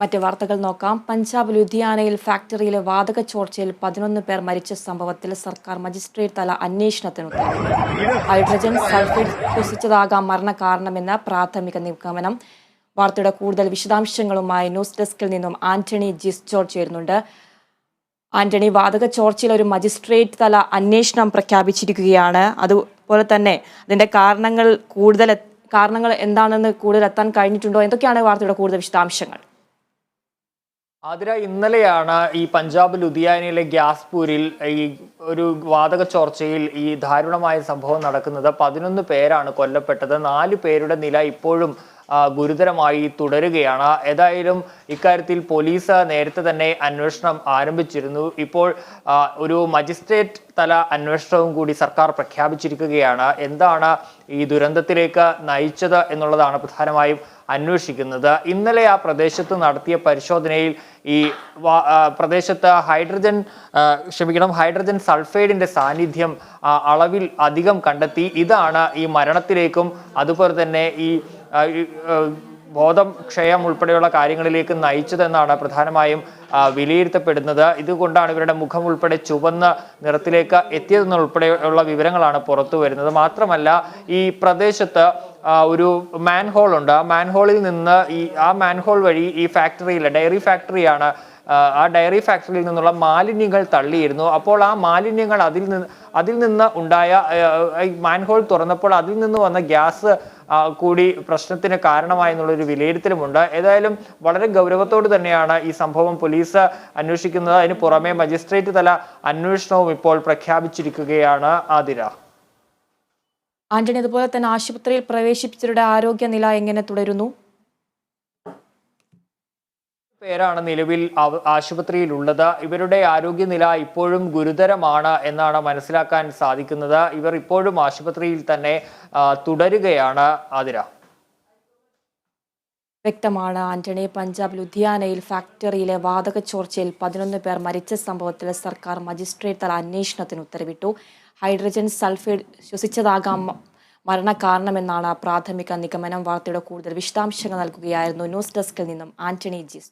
മറ്റ് വാർത്തകൾ നോക്കാം. പഞ്ചാബ് ലുധിയാനയിൽ ഫാക്ടറിയിലെ വാതക ചോർച്ചയിൽ 11 പേർ മരിച്ച സംഭവത്തിൽ സർക്കാർ മജിസ്ട്രേറ്റ് തല അന്വേഷണത്തിന് ഉത്തരവിട്ടു. ഹൈഡ്രജൻ സൾഫൈഡ് ശ്വസിച്ചതാകാം മരണകാരണമെന്ന് പ്രാഥമിക നിഗമനം. വാർത്തയുടെ കൂടുതൽ വിശദാംശങ്ങളുമായി ന്യൂസ് ഡെസ്കിൽ നിന്നും ആന്റണി ജോർജ് ചേരുന്നുണ്ട്. ആന്റണി, വാതക ചോർച്ചയിൽ ഒരു മജിസ്ട്രേറ്റ് തല അന്വേഷണം പ്രഖ്യാപിച്ചിരിക്കുകയാണ്. അതുപോലെ തന്നെ അതിന്റെ കാരണങ്ങൾ എന്താണെന്ന് കൂടുതൽ എത്താൻ കഴിഞ്ഞിട്ടുണ്ടോ? എന്തൊക്കെയാണ് വാർത്തയുടെ കൂടുതൽ വിശദാംശങ്ങൾ? ആതിര, ഇന്നലെയാണ് ഈ പഞ്ചാബ് ലുധിയാനയിലെ ഗ്യാസ്പൂരിൽ ഈ ഒരു വാതക ചോർച്ചയിൽ ഈ ദാരുണമായ സംഭവം നടക്കുന്നത്. 11 പേരാണ് കൊല്ലപ്പെട്ടത്. 4 പേരുടെ നില ഇപ്പോഴും ഗുരുതരമായി തുടരുകയാണ്. ഏതായാലും ഇക്കാര്യത്തിൽ പോലീസ് നേരത്തെ തന്നെ അന്വേഷണം ആരംഭിച്ചിരുന്നു. ഇപ്പോൾ ഒരു മജിസ്ട്രേറ്റ് തല അന്വേഷണവും കൂടി സർക്കാർ പ്രഖ്യാപിച്ചിരിക്കുകയാണ്. എന്താണ് ഈ ദുരന്തത്തിലേക്ക് നയിച്ചത് എന്നുള്ളതാണ് പ്രധാനമായും അന്വേഷിക്കുന്നത്. ഇന്നലെ ആ പ്രദേശത്ത് നടത്തിയ പരിശോധനയിൽ ഈ പ്രദേശത്ത് ഹൈഡ്രജൻ സൾഫൈഡിന്റെ സാന്നിധ്യം അളവിൽ അധികം കണ്ടെത്തി. ഇതാണ് ഈ മരണത്തിലേക്കും അതുപോലെ തന്നെ ഈ ബോധം ക്ഷയം ഉൾപ്പെടെയുള്ള കാര്യങ്ങളിലേക്ക് നയിച്ചതെന്നാണ് പ്രധാനമായും വിലയിരുത്തപ്പെടുന്നത്. ഇതുകൊണ്ടാണ് ഇവരുടെ മുഖം ഉൾപ്പെടെ ചുവന്ന നിറത്തിലേക്ക് എത്തിയതെന്നുൾപ്പെടെയുള്ള വിവരങ്ങളാണ് പുറത്തു വരുന്നത്. മാത്രമല്ല, ഈ പ്രദേശത്ത് ഒരു മാൻഹോൾ ഉണ്ട്. ആ മാൻഹോളിൽ നിന്ന് ആ മാൻഹോൾ വഴി ഈ ഫാക്ടറിയിലെ ഡയറി ഫാക്ടറിയാണ്, ആ ഡയറി ഫാക്ടറിയിൽ നിന്നുള്ള മാലിന്യങ്ങൾ തള്ളിയിരുന്നു. അപ്പോൾ ആ മാലിന്യങ്ങൾ അതിൽ നിന്ന് ഉണ്ടായ മാൻഹോൾ തുറന്നപ്പോൾ അതിൽ നിന്ന് വന്ന ഗ്യാസ് കൂടി പ്രശ്നത്തിന് കാരണമായെന്നുള്ളൊരു വിലയിരുത്തലുമുണ്ട്. ഏതായാലും വളരെ ഗൗരവത്തോട് തന്നെയാണ് ഈ സംഭവം പോലീസ് അന്വേഷിക്കുന്നത്. അതിന് പുറമെ മജിസ്ട്രേറ്റ് തല അന്വേഷണവും ഇപ്പോൾ പ്രഖ്യാപിച്ചിരിക്കുകയാണ്. ആതിര. ആന്റണി, അതുപോലെ തന്നെ ആശുപത്രിയിൽ പ്രവേശിപ്പിച്ചവരുടെ ആരോഗ്യനില എങ്ങനെ തുടരുന്നു? പേരാണ് നിലവിൽ ആശുപത്രിയിലുള്ളത്. ഇവരുടെ ആരോഗ്യനില ഇപ്പോഴും ഗുരുതരമാണ് എന്നാണ് മനസ്സിലാക്കാൻ സാധിക്കുന്നത്. ഇവർ ഇപ്പോഴും ആശുപത്രിയിൽ തന്നെ തുടരുകയാണ്. ആതിര. വ്യക്തമാണ് ആന്റണി. പഞ്ചാബ് ലുധിയാനയിൽ ഫാക്ടറിയിലെ വാതക ചോർച്ചയിൽ 11 പേർ മരിച്ച സംഭവത്തിൽ സർക്കാർ മജിസ്ട്രേറ്റ് തല അന്വേഷണത്തിന് ഉത്തരവിട്ടു. ഹൈഡ്രജൻ സൾഫൈഡ് ശ്വസിച്ചതാകാം മരണകാരണമെന്നാണ് പ്രാഥമിക നിഗമനം. വാർത്തയുടെ കൂടുതൽ വിശദാംശങ്ങൾ നൽകുകയായിരുന്നു ന്യൂസ് ഡെസ്കിൽ നിന്നും ആന്റണി